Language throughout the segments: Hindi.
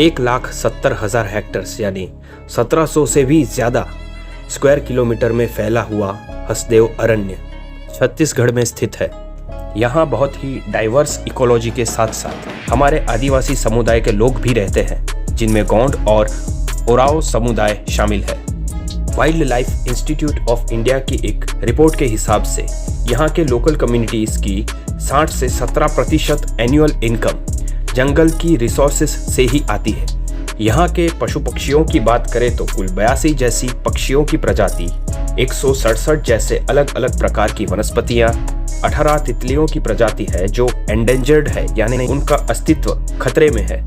1,70,000 हेक्टेयर्स यानी 1700 से भी ज्यादा स्क्वायर किलोमीटर में फैला हुआ हसदेव अरण्य छत्तीसगढ़ में स्थित है। यहाँ बहुत ही डाइवर्स इकोलॉजी के साथ साथ हमारे आदिवासी समुदाय के लोग भी रहते हैं, जिनमें गौंड और ओराओ समुदाय शामिल है। Wild life institute of India की एक रिपोर्ट के हिसाब से यहाँ के लोकल कम्युनिटीज की 60 से 17% एनुअल इनकम जंगल की रिसोर्सेज से ही आती है। यहाँ के पशु पक्षियों की बात करें तो कुल 82 जैसी पक्षियों की प्रजाति, 167 जैसे अलग अलग प्रकार की वनस्पतियाँ, 18 तितलियों की प्रजाति है जो एंडेंजर्ड है यानी उनका अस्तित्व खतरे में है।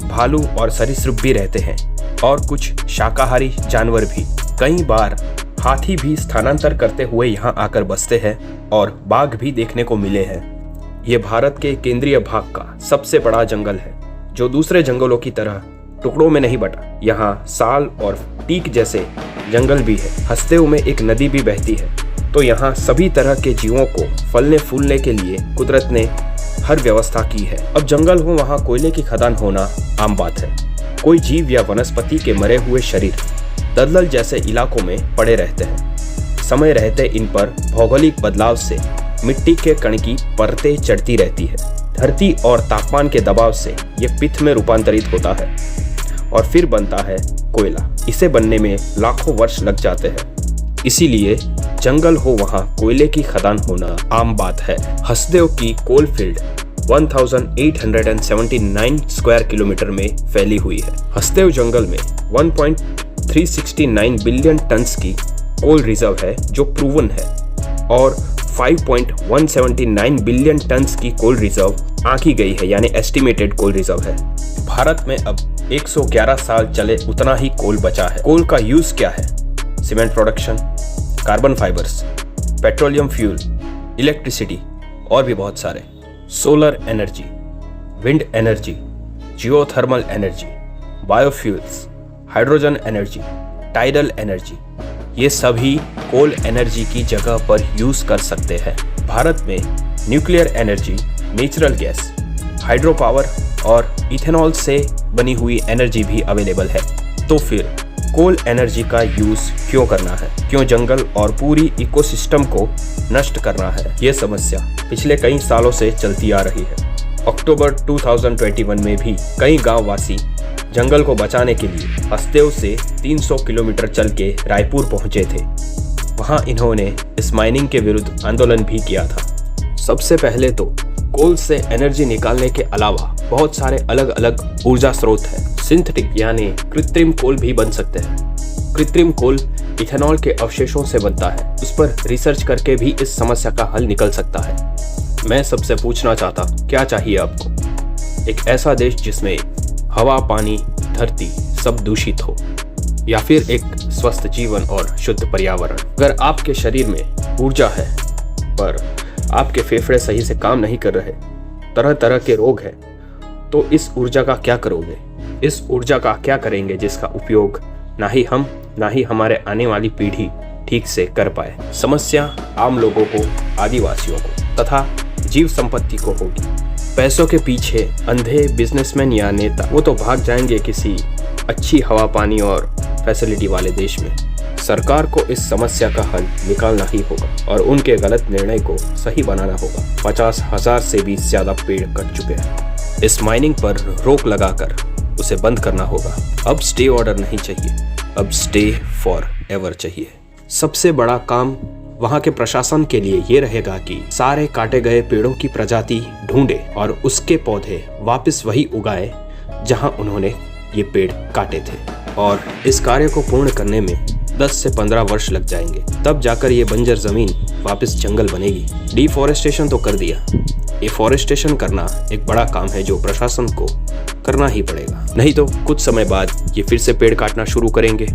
भालू और सरीसृप भी रहते हैं और कुछ शाकाहारी जानवर भी। कई बार हाथी भी स्थानांतर करते हुए यहाँ आकर बसते हैं और बाघ भी देखने को मिले हैं। ये भारत के केंद्रीय भाग का सबसे बड़ा जंगल है जो दूसरे जंगलों की तरह टुकड़ों में नहीं बटा। यहाँ साल और टीक जैसे जंगल भी है। हसदेव में एक नदी भी बहती है, तो यहाँ सभी तरह के जीवों को फलने फूलने के लिए कुदरत ने हर व्यवस्था की है। अब जंगल हो वहाँ कोयले की खदान होना आम बात है। कोई जीव या वनस्पति के मरे हुए शरीर दलदल जैसे इलाकों में पड़े रहते हैं। समय रहते इन पर भौगोलिक बदलाव से मिट्टी के कण की परतें चढ़ती रहती है। धरती और तापमान के दबाव से ये पित्त में रूपांतरित होता है और फिर बनता है कोयला। इसे बनने में लाखों वर्ष लग जाते हैं। इसीलिए जंगल हो वहाँ कोयले की खदान होना आम बात है। हसदेव की कोल फील्ड 1879 स्क्वायर किलोमीटर में फैली हुई है। हसदेव जंगल में 1.369 बिलियन टन्स की कोल रिजर्व है जो प्रूवन है और 5.179 बिलियन टन्स की कोल रिजर्व आंकी गई है यानी एस्टिमेटेड कोल रिजर्व है। भारत में अब 111 साल चले उतना ही कोल बचा है। कोल का यूज क्या है? Cement production, carbon fibres, petroleum fuel, electricity और भी बहुत सारे। Solar energy, wind energy, geothermal energy, biofuels, hydrogen energy, tidal energy, ये सभी कोल एनर्जी की जगह पर यूज कर सकते हैं। भारत में nuclear energy, natural gas, hydro power और इथेनॉल से बनी हुई एनर्जी भी अवेलेबल है। तो फिर कोल एनर्जी का यूज क्यों करना है? क्यों जंगल और पूरी इकोसिस्टम को नष्ट करना है? ये समस्या पिछले कई सालों से चलती आ रही है। अक्टूबर 2021 में भी कई गांववासी जंगल को बचाने के लिए हसदेव से 300 किलोमीटर चल के रायपुर पहुंचे थे। वहां इन्होंने इस माइनिंग के विरुद्ध आंदोलन भी किया था। सबसे पहले तो कोल से एनर्जी निकालने के अलावा बहुत सारे अलग अलग ऊर्जा स्रोत हैं। सिंथेटिक यानी कृत्रिम कोल भी बन सकते हैं। कृत्रिम कोल इथेनॉल के अवशेषों से बनता है। उस पर रिसर्च करके भी इस समस्या का हल निकल सकता है। मैं सबसे पूछना चाहता, क्या चाहिए आपको? एक ऐसा देश जिसमें हवा, पानी, धरती सब दूषित हो, या फिर एक स्वस्थ जीवन और शुद्ध पर्यावरण? अगर आपके शरीर में ऊर्जा है पर आपके फेफड़े सही से काम नहीं कर रहे, तरह तरह के रोग हैं, तो इस ऊर्जा का क्या करोगे? इस ऊर्जा का क्या करेंगे जिसका उपयोग ना ही हम ना ही हमारे आने वाली पीढ़ी ठीक से कर पाए? समस्या आम लोगों को, आदिवासियों को तथा जीव संपत्ति को होगी। पैसों के पीछे अंधे बिजनेसमैन या नेता वो तो भाग जाएंगे किसी अच्छी हवा, पानी और फैसिलिटी वाले देश में। सरकार को इस समस्या का हल निकालना ही होगा और उनके गलत निर्णय को सही बनाना होगा। 50,000 से भी ज्यादा पेड़ कट चुके हैं। इस माइनिंग पर रोक लगाकर उसे बंद करना होगा। अब स्टे ऑर्डर नहीं चाहिए, अब स्टे फॉर एवर चाहिए। सबसे बड़ा काम वहाँ के प्रशासन के लिए ये रहेगा कि सारे काटे गए पेड़ों की प्रजाति ढूंढे और उसके पौधे वापस वही उगाए जहाँ उन्होंने ये पेड़ काटे थे। और इस कार्य को पूर्ण करने में 10 से 15 वर्ष लग जाएंगे। तब जाकर ये बंजर जमीन वापस जंगल बनेगी। डिफॉरेस्टेशन तो कर दिया, एफॉरेस्टेशन करना एक बड़ा काम है जो प्रशासन को करना ही पड़ेगा। नहीं तो कुछ समय बाद ये फिर से पेड़ काटना शुरू करेंगे,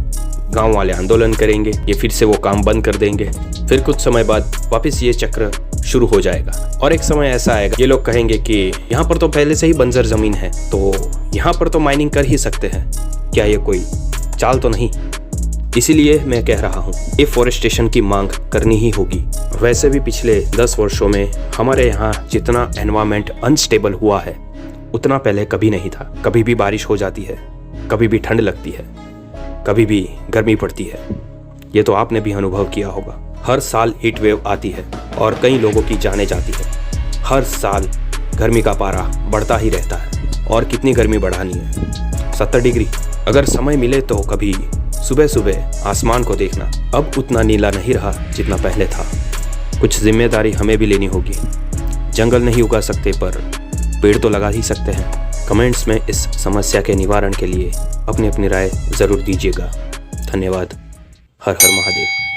गांव वाले आंदोलन करेंगे, ये फिर से वो काम बंद कर देंगे। फिर कुछ समय बाद वापस ये चक्र शुरू हो जाएगा और एक समय ऐसा आएगा ये लोग कहेंगे कि यहाँ पर तो पहले से ही बंजर जमीन है, तो यहाँ पर तो माइनिंग कर ही सकते हैं। क्या ये कोई चाल तो नहीं? इसीलिए मैं कह रहा हूँ एफॉरेस्टेशन की मांग करनी ही होगी। वैसे भी पिछले 10 वर्षों में हमारे यहाँ जितना एनवायरमेंट अनस्टेबल हुआ है उतना पहले कभी नहीं था। कभी भी बारिश हो जाती है, कभी भी ठंड लगती है, कभी भी गर्मी पड़ती है। ये तो आपने भी अनुभव किया होगा। हर साल हीट वेव आती है और कई लोगों की जानें जाती है। हर साल गर्मी का पारा बढ़ता ही रहता है। और कितनी गर्मी बढ़ानी है? 70 डिग्री। अगर समय मिले तो कभी सुबह सुबह आसमान को देखना। अब उतना नीला नहीं रहा जितना पहले था। कुछ जिम्मेदारी हमें भी लेनी होगी। जंगल नहीं उगा सकते पर पेड़ तो लगा ही सकते हैं। कमेंट्स में इस समस्या के निवारण के लिए अपनी अपनी राय ज़रूर दीजिएगा। धन्यवाद। हर हर महादेव।